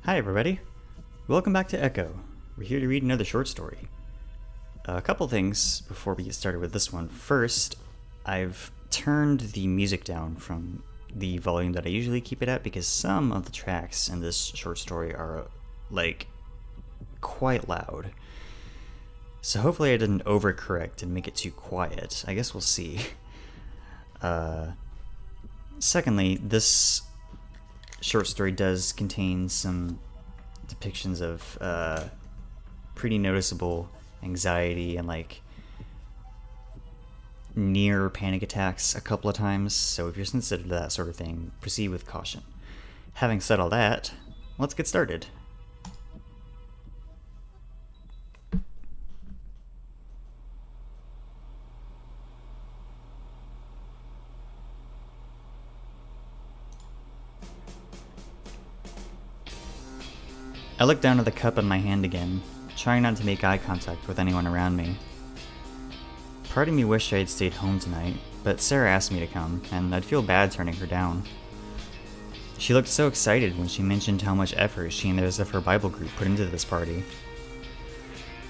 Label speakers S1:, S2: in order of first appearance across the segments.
S1: Hi everybody, welcome back to Echo. We're here to read another short story. A couple things before we get started with this one. First, I've turned the music down from the volume that I usually keep it at because some of the tracks in this short story are, quite loud. So hopefully I didn't overcorrect and make it too quiet. I guess we'll see. Secondly, this short story does contain some depictions of pretty noticeable anxiety and near panic attacks a couple of times, so if you're sensitive to that sort of thing, proceed with caution. Having said all that, let's get started. I looked down at the cup in my hand again, trying not to make eye contact with anyone around me. Part of me wished I had stayed home tonight, but Sarah asked me to come, and I'd feel bad turning her down. She looked so excited when she mentioned how much effort she and the rest of her Bible group put into this party.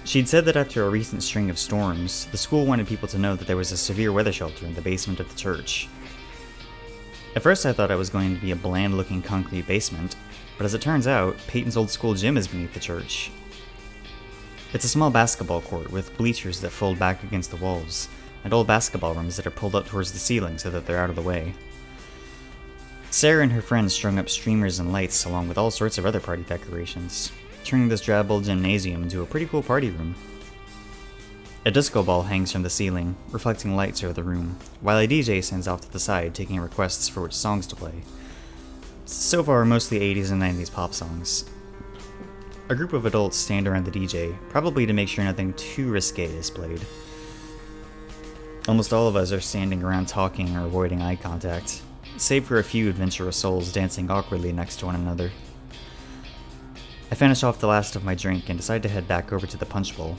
S1: She'd said that after a recent string of storms, the school wanted people to know that there was a severe weather shelter in the basement of the church. At first I thought it was going to be a bland-looking concrete basement, but as it turns out, Peyton's old school gym is beneath the church. It's a small basketball court with bleachers that fold back against the walls, and old basketball rooms that are pulled up towards the ceiling so that they're out of the way. Sarah and her friends strung up streamers and lights along with all sorts of other party decorations, turning this drab old gymnasium into a pretty cool party room. A disco ball hangs from the ceiling, reflecting lights over the room, while a DJ stands off to the side taking requests for which songs to play. So far, mostly 80s and 90s pop songs. A group of adults stand around the DJ, probably to make sure nothing too risque is played. Almost all of us are standing around talking or avoiding eye contact, save for a few adventurous souls dancing awkwardly next to one another. I finish off the last of my drink and decide to head back over to the punch bowl.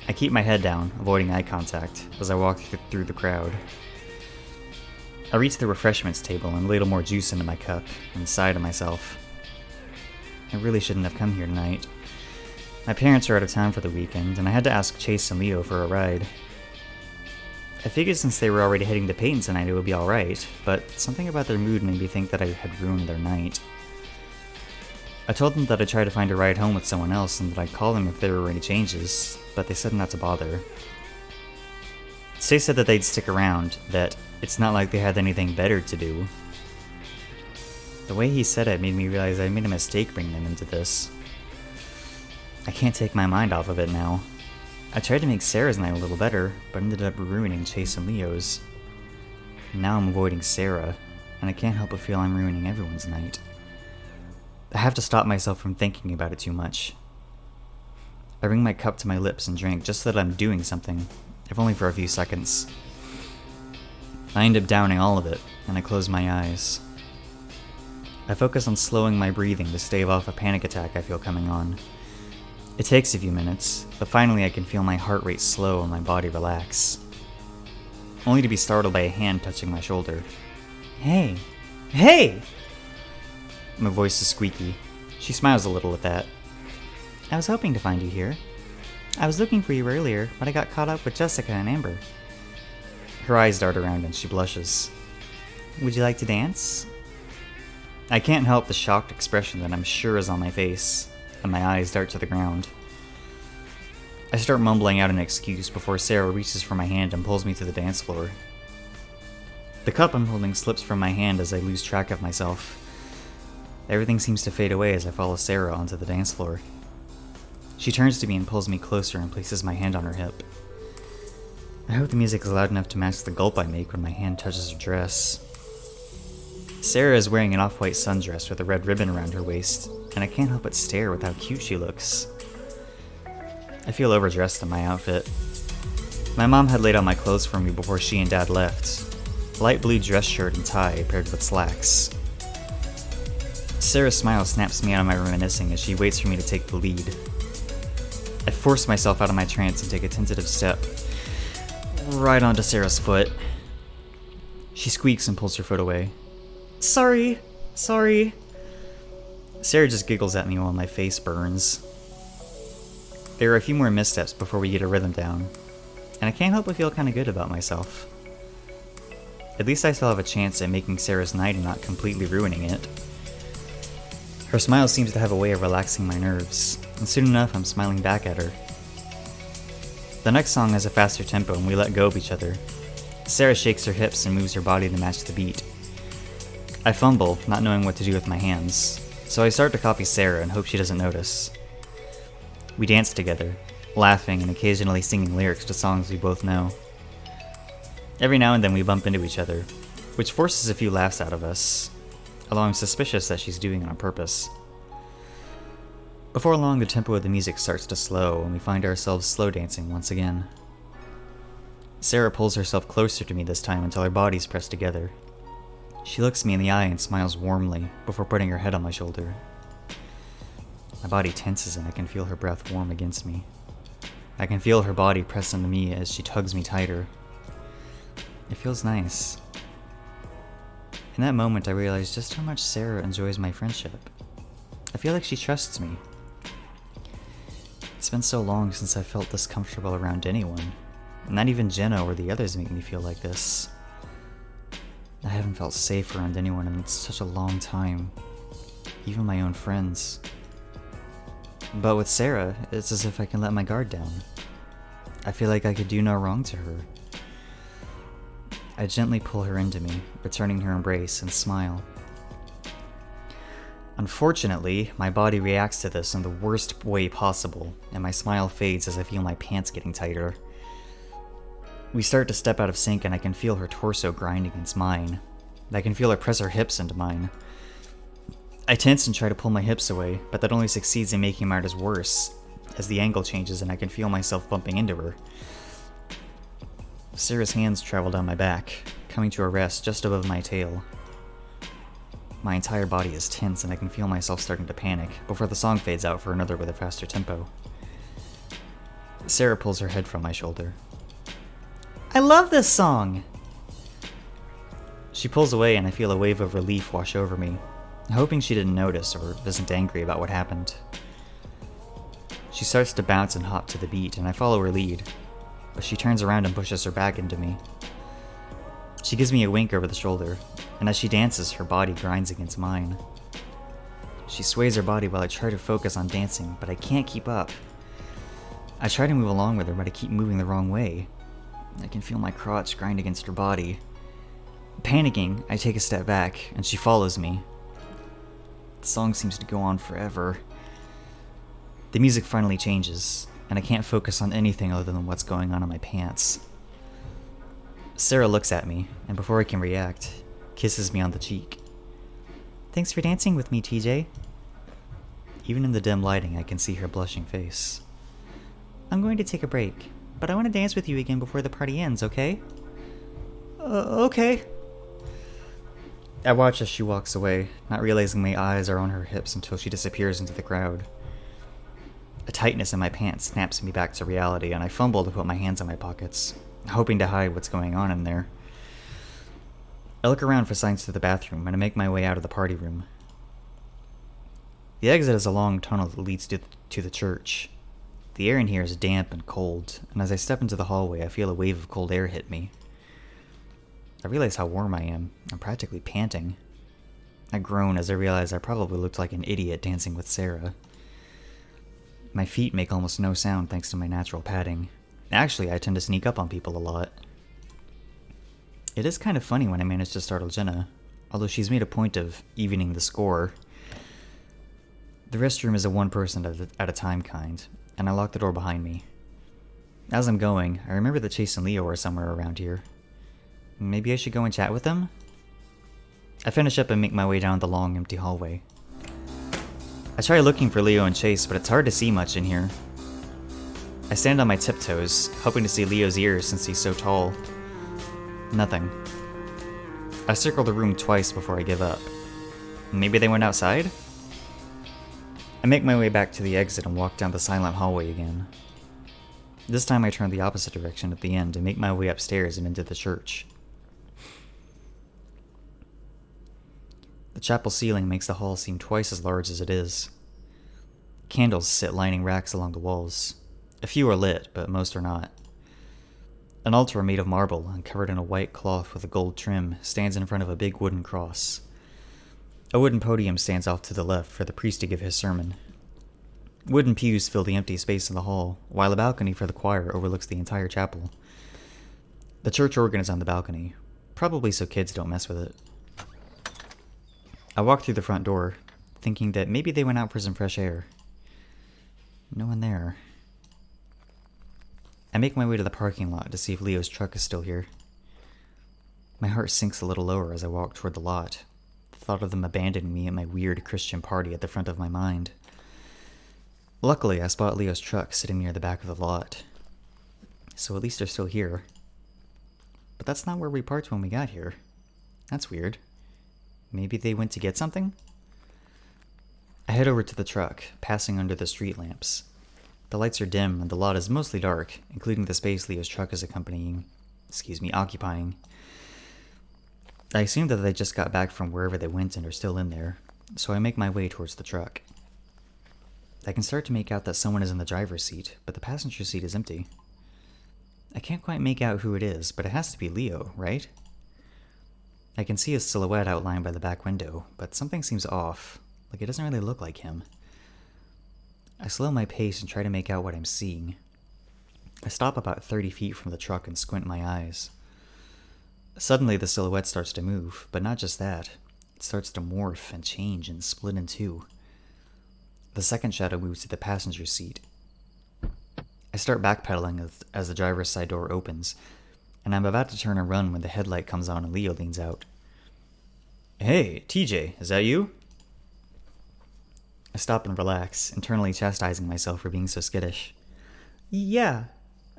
S1: I keep my head down, avoiding eye contact, as I walk through the crowd. I reach the refreshments table and ladle more juice into my cup, and sigh to myself. I really shouldn't have come here tonight. My parents are out of town for the weekend, and I had to ask Chase and Leo for a ride. I figured since they were already heading to Peyton tonight it would be alright, but something about their mood made me think that I had ruined their night. I told them that I'd try to find a ride home with someone else and that I'd call them if there were any changes, but they said not to bother. They said that they'd stick around, that it's not like they had anything better to do. The way he said it made me realize I made a mistake bringing them into this. I can't take my mind off of it now. I tried to make Sarah's night a little better, but ended up ruining Chase and Leo's. Now I'm avoiding Sarah, and I can't help but feel I'm ruining everyone's night. I have to stop myself from thinking about it too much. I bring my cup to my lips and drink just so that I'm doing something, if only for a few seconds. I end up downing all of it, and I close my eyes. I focus on slowing my breathing to stave off a panic attack I feel coming on. It takes a few minutes, but finally I can feel my heart rate slow and my body relax. Only to be startled by a hand touching my shoulder. Hey! Hey! My voice is squeaky. She smiles a little at that. I was hoping to find you here. I was looking for you earlier, but I got caught up with Jessica and Amber. Her eyes dart around and she blushes. Would you like to dance? I can't help the shocked expression that I'm sure is on my face, and my eyes dart to the ground. I start mumbling out an excuse before Sarah reaches for my hand and pulls me to the dance floor. The cup I'm holding slips from my hand as I lose track of myself. Everything seems to fade away as I follow Sarah onto the dance floor. She turns to me and pulls me closer and places my hand on her hip. I hope the music is loud enough to match the gulp I make when my hand touches her dress. Sarah is wearing an off-white sundress with a red ribbon around her waist, and I can't help but stare with how cute she looks. I feel overdressed in my outfit. My mom had laid out my clothes for me before she and Dad left. A light blue dress shirt and tie paired with slacks. Sarah's smile snaps me out of my reminiscing as she waits for me to take the lead. I force myself out of my trance and take a tentative step, right onto Sarah's foot. She squeaks and pulls her foot away. Sorry. Sarah just giggles at me while my face burns. There are a few more missteps before we get a rhythm down, and I can't help but feel kinda good about myself. At least I still have a chance at making Sarah's night and not completely ruining it. Her smile seems to have a way of relaxing my nerves, and soon enough I'm smiling back at her. The next song has a faster tempo and we let go of each other. Sarah shakes her hips and moves her body to match the beat. I fumble, not knowing what to do with my hands, so I start to copy Sarah and hope she doesn't notice. We dance together, laughing and occasionally singing lyrics to songs we both know. Every now and then we bump into each other, which forces a few laughs out of us, although I'm suspicious that she's doing it on purpose. Before long, the tempo of the music starts to slow and we find ourselves slow dancing once again. Sarah pulls herself closer to me this time until our bodies press together. She looks me in the eye and smiles warmly before putting her head on my shoulder. My body tenses and I can feel her breath warm against me. I can feel her body press into me as she tugs me tighter. It feels nice. In that moment, I realized just how much Sarah enjoys my friendship. I feel like she trusts me. It's been so long since I felt this comfortable around anyone. Not even Jenna or the others make me feel like this. I haven't felt safe around anyone in such a long time. Even my own friends. But with Sarah, it's as if I can let my guard down. I feel like I could do no wrong to her. I gently pull her into me, returning her embrace, and smile. Unfortunately, my body reacts to this in the worst way possible, and my smile fades as I feel my pants getting tighter. We start to step out of sync and I can feel her torso grind against mine. I can feel her press her hips into mine. I tense and try to pull my hips away, but that only succeeds in making matters worse, as the angle changes and I can feel myself bumping into her. Sarah's hands travel down my back, coming to a rest just above my tail. My entire body is tense and I can feel myself starting to panic before the song fades out for another with a faster tempo. Sarah pulls her head from my shoulder. I love this song! She pulls away and I feel a wave of relief wash over me, hoping she didn't notice or isn't angry about what happened. She starts to bounce and hop to the beat and I follow her lead, but she turns around and pushes her back into me. She gives me a wink over the shoulder, and as she dances, her body grinds against mine. She sways her body while I try to focus on dancing, but I can't keep up. I try to move along with her, but I keep moving the wrong way. I can feel my crotch grind against her body. Panicking, I take a step back, and she follows me. The song seems to go on forever. The music finally changes, and I can't focus on anything other than what's going on in my pants. Sarah looks at me, and before I can react, kisses me on the cheek. Thanks for dancing with me, TJ. Even in the dim lighting, I can see her blushing face. I'm going to take a break, but I want to dance with you again before the party ends, okay? Okay. I watch as she walks away, not realizing my eyes are on her hips until she disappears into the crowd. A tightness in my pants snaps me back to reality, and I fumble to put my hands in my pockets, hoping to hide what's going on in there. I look around for signs to the bathroom, and I make my way out of the party room. The exit is a long tunnel that leads to the church. The air in here is damp and cold, and as I step into the hallway, I feel a wave of cold air hit me. I realize how warm I am. I'm practically panting. I groan as I realize I probably looked like an idiot dancing with Sarah. My feet make almost no sound thanks to my natural padding. Actually, I tend to sneak up on people a lot. It is kind of funny when I manage to startle Jenna, although she's made a point of evening the score. The restroom is a one person at a time kind, and I lock the door behind me. As I'm going, I remember that Chase and Leo are somewhere around here. Maybe I should go and chat with them? I finish up and make my way down the long, empty hallway. I try looking for Leo and Chase, but it's hard to see much in here. I stand on my tiptoes, hoping to see Leo's ears since he's so tall. Nothing. I circle the room twice before I give up. Maybe they went outside? I make my way back to the exit and walk down the silent hallway again. This time I turn the opposite direction at the end and make my way upstairs and into the church. The chapel ceiling makes the hall seem twice as large as it is. Candles sit lining racks along the walls. A few are lit, but most are not. An altar made of marble and covered in a white cloth with a gold trim stands in front of a big wooden cross. A wooden podium stands off to the left for the priest to give his sermon. Wooden pews fill the empty space in the hall, while a balcony for the choir overlooks the entire chapel. The church organ is on the balcony, probably so kids don't mess with it. I walk through the front door, thinking that maybe they went out for some fresh air. No one there. I make my way to the parking lot to see if Leo's truck is still here. My heart sinks a little lower as I walk toward the lot, the thought of them abandoning me at my weird Christian party at the front of my mind. Luckily, I spot Leo's truck sitting near the back of the lot, so at least they're still here. But that's not where we parked when we got here. That's weird. Maybe they went to get something? I head over to the truck, passing under the street lamps. The lights are dim and the lot is mostly dark, including the space Leo's truck is occupying. I assume that they just got back from wherever they went and are still in there, so I make my way towards the truck. I can start to make out that someone is in the driver's seat, but the passenger seat is empty. I can't quite make out who it is, but it has to be Leo, right? I can see his silhouette outlined by the back window, but something seems off, like it doesn't really look like him. I slow my pace and try to make out what I'm seeing. I stop about 30 feet from the truck and squint my eyes. Suddenly the silhouette starts to move, but not just that. It starts to morph and change and split in two. The second shadow moves to the passenger seat. I start backpedaling as the driver's side door opens, and I'm about to turn and run when the headlight comes on and Leo leans out. "Hey, TJ, is that you?" I stop and relax, internally chastising myself for being so skittish. "Yeah,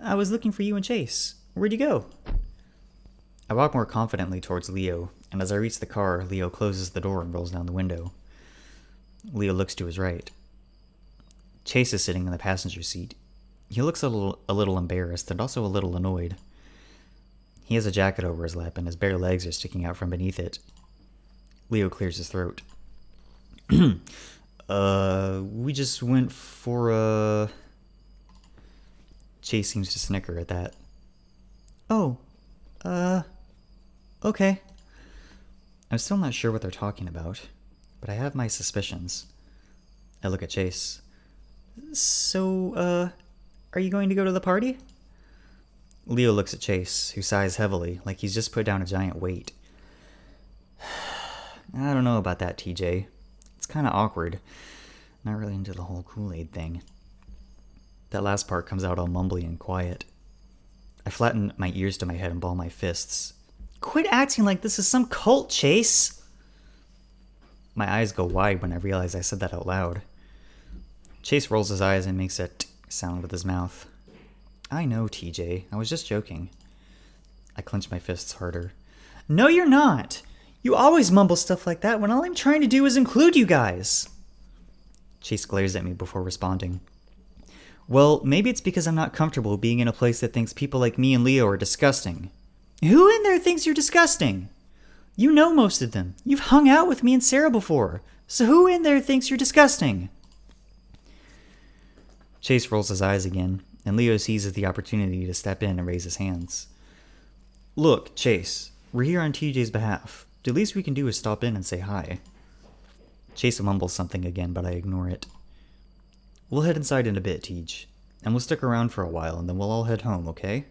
S1: I was looking for you and Chase. Where'd you go?" I walk more confidently towards Leo, and as I reach the car, Leo closes the door and rolls down the window. Leo looks to his right. Chase is sitting in the passenger seat. He looks a little embarrassed and also a little annoyed. He has a jacket over his lap and his bare legs are sticking out from beneath it. Leo clears his throat. We just went for a..." Chase seems to snicker at that. "Oh, okay." I'm still not sure what they're talking about, but I have my suspicions. I look at Chase. "So, are you going to go to the party?" Leo looks at Chase, who sighs heavily, like he's just put down a giant weight. "I don't know about that, TJ. It's kind of awkward. Not really into the whole Kool-Aid thing." That last part comes out all mumbly and quiet. I flatten my ears to my head and ball my fists. "Quit acting like this is some cult, Chase!" My eyes go wide when I realize I said that out loud. Chase rolls his eyes and makes a t sound with his mouth. "I know, TJ. I was just joking." I clench my fists harder. "No, you're not! You always mumble stuff like that when all I'm trying to do is include you guys." Chase glares at me before responding. "Well, maybe it's because I'm not comfortable being in a place that thinks people like me and Leo are disgusting." "Who in there thinks you're disgusting? You know most of them. You've hung out with me and Sarah before. So who in there thinks you're disgusting?" Chase rolls his eyes again, and Leo seizes the opportunity to step in and raise his hands. "Look, Chase, we're here on TJ's behalf. The least we can do is stop in and say hi." Chase mumbles something again, but I ignore it. "We'll head inside in a bit, Tej, and we'll stick around for a while, and then we'll all head home, okay?"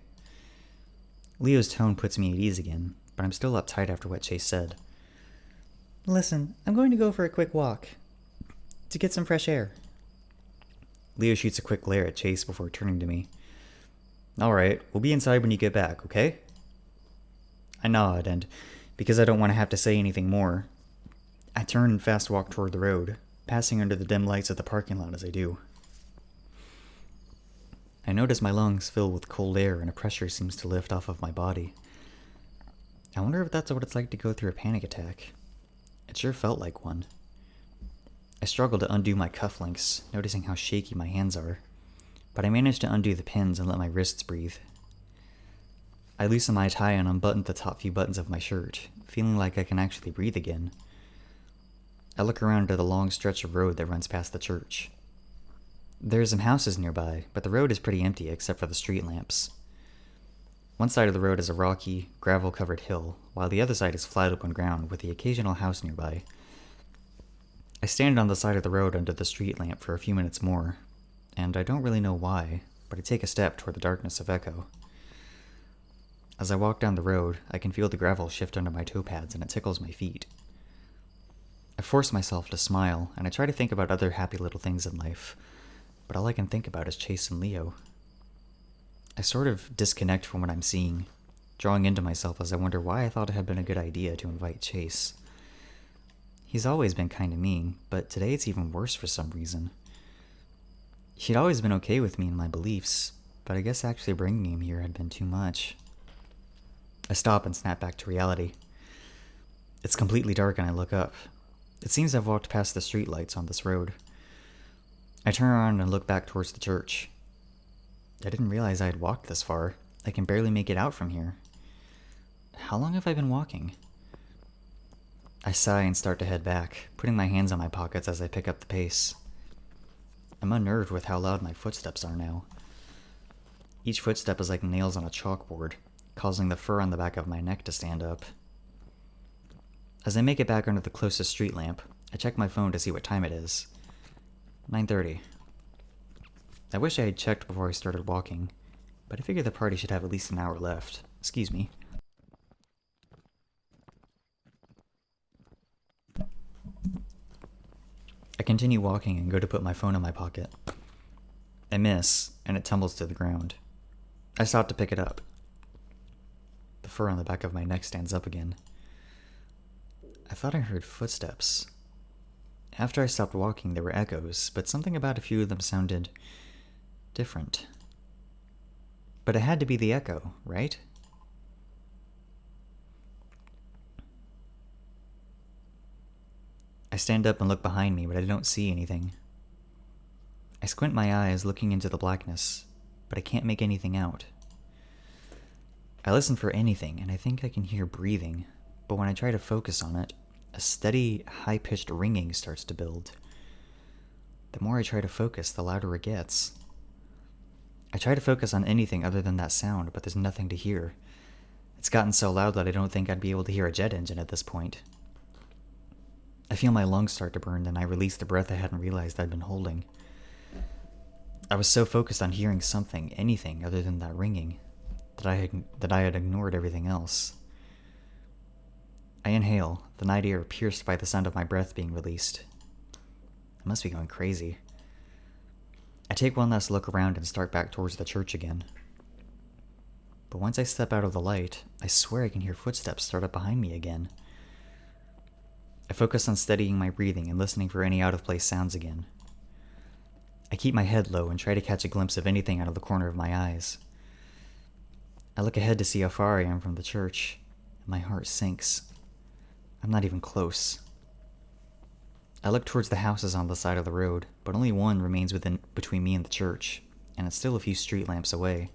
S1: Leo's tone puts me at ease again, but I'm still uptight after what Chase said. "Listen, I'm going to go for a quick walk, to get some fresh air." Leo shoots a quick glare at Chase before turning to me. "Alright, we'll be inside when you get back, okay?" I nod, and because I don't want to have to say anything more, I turn and fast walk toward the road, passing under the dim lights of the parking lot as I do. I notice my lungs fill with cold air and a pressure seems to lift off of my body. I wonder if that's what it's like to go through a panic attack. It sure felt like one. I struggle to undo my cufflinks, noticing how shaky my hands are, but I manage to undo the pins and let my wrists breathe. I loosen my tie and unbutton the top few buttons of my shirt, feeling like I can actually breathe again. I look around at the long stretch of road that runs past the church. There are some houses nearby, but the road is pretty empty except for the street lamps. One side of the road is a rocky, gravel-covered hill, while the other side is flat open ground with the occasional house nearby. I stand on the side of the road under the street lamp for a few minutes more, and I don't really know why, but I take a step toward the darkness of Echo. As I walk down the road, I can feel the gravel shift under my toe pads and it tickles my feet. I force myself to smile, and I try to think about other happy little things in life, but all I can think about is Chase and Leo. I sort of disconnect from what I'm seeing, drawing into myself as I wonder why I thought it had been a good idea to invite Chase. He's always been kind of mean, but today it's even worse for some reason. He'd always been okay with me and my beliefs, but I guess actually bringing him here had been too much. I stop and snap back to reality. It's completely dark and I look up. It seems I've walked past the streetlights on this road. I turn around and look back towards the church. I didn't realize I had walked this far. I can barely make it out from here. How long have I been walking? I sigh and start to head back, putting my hands on my pockets as I pick up the pace. I'm unnerved with how loud my footsteps are now. Each footstep is like nails on a chalkboard, causing the fur on the back of my neck to stand up. As I make it back under the closest street lamp, I check my phone to see what time it is. 9:30. I wish I had checked before I started walking, but I figure the party should have at least an hour left. Excuse me. I continue walking and go to put my phone in my pocket. I miss, and it tumbles to the ground. I stop to pick it up. The fur on the back of my neck stands up again. I thought I heard footsteps. After I stopped walking, there were echoes, but something about a few of them sounded different. But it had to be the echo, right? I stand up and look behind me, but I don't see anything. I squint my eyes, looking into the blackness, but I can't make anything out. I listen for anything, and I think I can hear breathing, but when I try to focus on it, a steady, high-pitched ringing starts to build. The more I try to focus, the louder it gets. I try to focus on anything other than that sound, but there's nothing to hear. It's gotten so loud that I don't think I'd be able to hear a jet engine at this point. I feel my lungs start to burn, and I release the breath I hadn't realized I'd been holding. I was so focused on hearing something, anything other than that ringing, that I had ignored everything else. I inhale, the night air pierced by the sound of my breath being released. I must be going crazy. I take one last look around and start back towards the church again. But once I step out of the light, I swear I can hear footsteps start up behind me again. I focus on steadying my breathing and listening for any out-of-place sounds again. I keep my head low and try to catch a glimpse of anything out of the corner of my eyes. I look ahead to see how far I am from the church, and my heart sinks. I'm not even close. I look towards the houses on the side of the road, but only one remains between me and the church, and it's still a few street lamps away.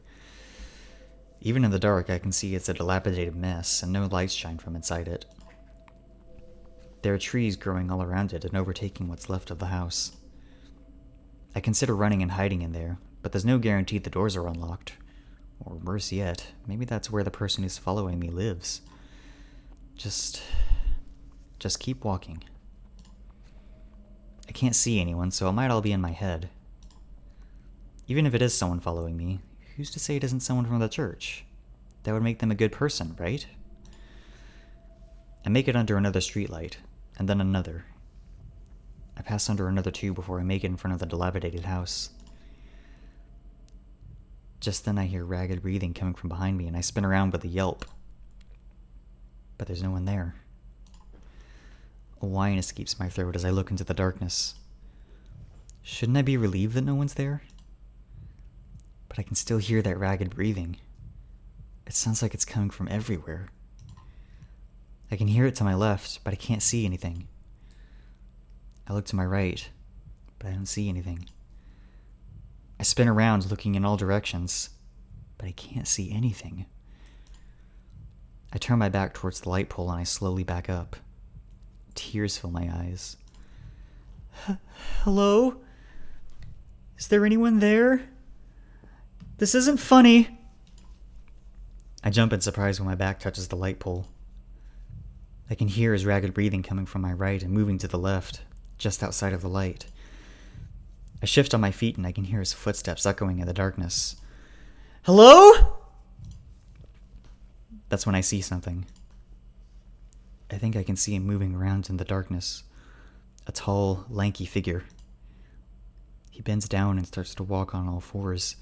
S1: Even in the dark, I can see it's a dilapidated mess, and no lights shine from inside it. There are trees growing all around it and overtaking what's left of the house. I consider running and hiding in there, but there's no guarantee the doors are unlocked. Or worse yet, maybe that's where the person who's following me lives. Just keep walking. I can't see anyone, so it might all be in my head. Even if it is someone following me, who's to say it isn't someone from the church? That would make them a good person, right? I make it under another streetlight, and then another. I pass under another two before I make it in front of the dilapidated house. Just then I hear ragged breathing coming from behind me, and I spin around with a yelp. But there's no one there. A whine escapes my throat as I look into the darkness. Shouldn't I be relieved that no one's there? But I can still hear that ragged breathing. It sounds like it's coming from everywhere. I can hear it to my left, but I can't see anything. I look to my right, but I don't see anything. I spin around looking in all directions, but I can't see anything. I turn my back towards the light pole and I slowly back up. Tears fill my eyes. Hello? Is there anyone there? This isn't funny. I jump in surprise when my back touches the light pole. I can hear his ragged breathing coming from my right and moving to the left, just outside of the light. I shift on my feet and I can hear his footsteps echoing in the darkness. Hello? That's when I see something. I think I can see him moving around in the darkness. A tall, lanky figure. He bends down and starts to walk on all fours,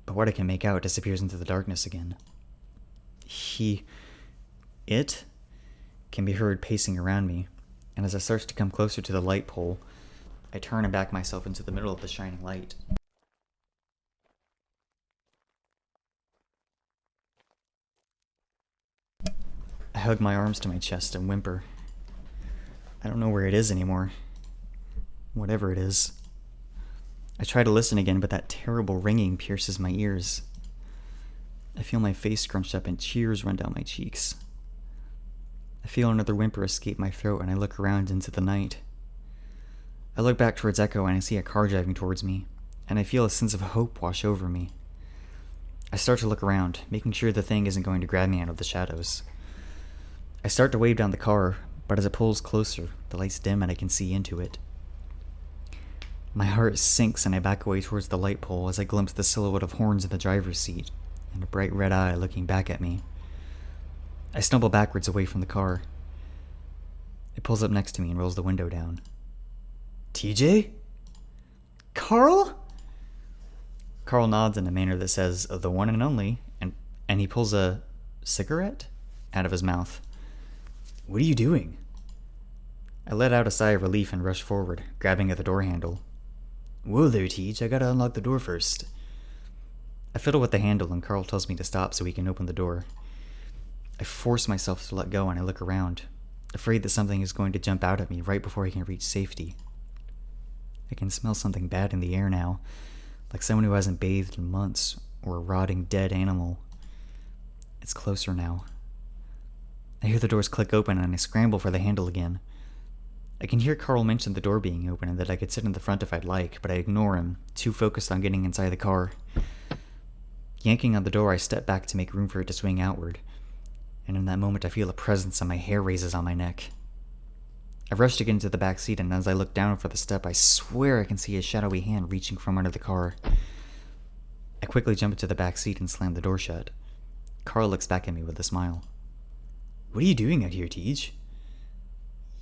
S1: but what I can make out disappears into the darkness again. It can be heard pacing around me, and as I start to come closer to the light pole, I turn and back myself into the middle of the shining light. I hug my arms to my chest and whimper. I don't know where it is anymore. Whatever it is. I try to listen again, but that terrible ringing pierces my ears. I feel my face scrunched up and tears run down my cheeks. I feel another whimper escape my throat and I look around into the night. I look back towards Echo and I see a car driving towards me, and I feel a sense of hope wash over me. I start to look around, making sure the thing isn't going to grab me out of the shadows. I start to wave down the car, but as it pulls closer, the lights dim and I can see into it. My heart sinks and I back away towards the light pole as I glimpse the silhouette of horns in the driver's seat and a bright red eye looking back at me. I stumble backwards away from the car. It pulls up next to me and rolls the window down. TJ? Carl? Carl nods in a manner that says, the one and only, and he pulls a cigarette out of his mouth. What are you doing? I let out a sigh of relief and rush forward, grabbing at the door handle. Whoa there, Teach, I gotta unlock the door first. I fiddle with the handle and Carl tells me to stop so he can open the door. I force myself to let go and I look around, afraid that something is going to jump out at me right before I can reach safety. I can smell something bad in the air now, like someone who hasn't bathed in months, or a rotting dead animal. It's closer now. I hear the doors click open and I scramble for the handle again. I can hear Carl mention the door being open and that I could sit in the front if I'd like, but I ignore him, too focused on getting inside the car. Yanking on the door, I step back to make room for it to swing outward, and in that moment I feel a presence and my hair raises on my neck. I rush to get into the back seat, and as I look down for the step, I swear I can see a shadowy hand reaching from under the car. I quickly jump into the back seat and slam the door shut. Carl looks back at me with a smile. What are you doing out here, Teej?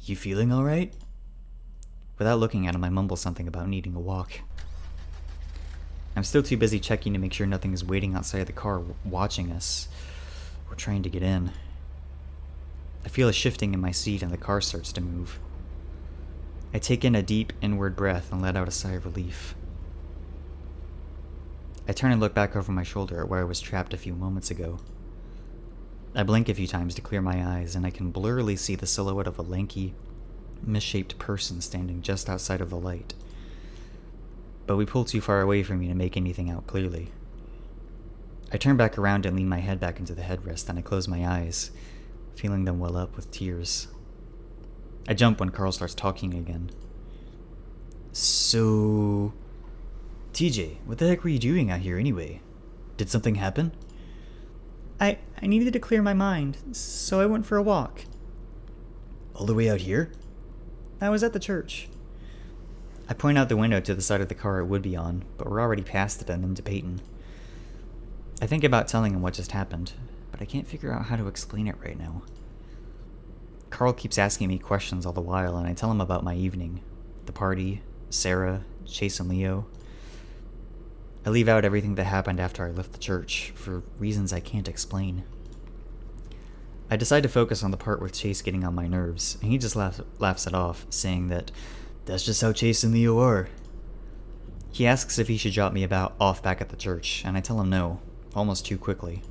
S1: You feeling alright? Without looking at him, I mumble something about needing a walk. I'm still too busy checking to make sure nothing is waiting outside the car watching us, or trying to get in. I feel a shifting in my seat and the car starts to move. I take in a deep inward breath and let out a sigh of relief. I turn and look back over my shoulder at where I was trapped a few moments ago. I blink a few times to clear my eyes, and I can blurrily see the silhouette of a lanky, misshaped person standing just outside of the light. But we pull too far away for me to make anything out clearly. I turn back around and lean my head back into the headrest, and I close my eyes, feeling them well up with tears. I jump when Carl starts talking again. So... TJ, what the heck were you doing out here anyway? Did something happen? I needed to clear my mind, so I went for a walk. All the way out here? I was at the church. I point out the window to the side of the car it would be on, but we're already past it and into Peyton. I think about telling him what just happened, but I can't figure out how to explain it right now. Carl keeps asking me questions all the while, and I tell him about my evening, the party, Sarah, Chase and Leo. I leave out everything that happened after I left the church, for reasons I can't explain. I decide to focus on the part with Chase getting on my nerves, and he just laughs it off, saying that that's just how Chase and Leo are. He asks if he should drop me off back at the church, and I tell him no, almost too quickly.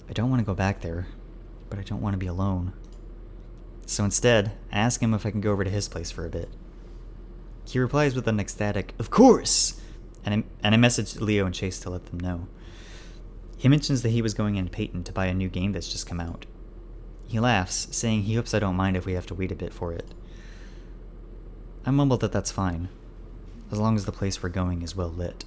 S1: I don't want to go back there, but I don't want to be alone. So instead, I ask him if I can go over to his place for a bit. He replies with an ecstatic, "Of course!" And I messaged Leo and Chase to let them know. He mentions that he was going into Peyton to buy a new game that's just come out. He laughs, saying he hopes I don't mind if we have to wait a bit for it. I mumbled that that's fine, as long as the place we're going is well lit.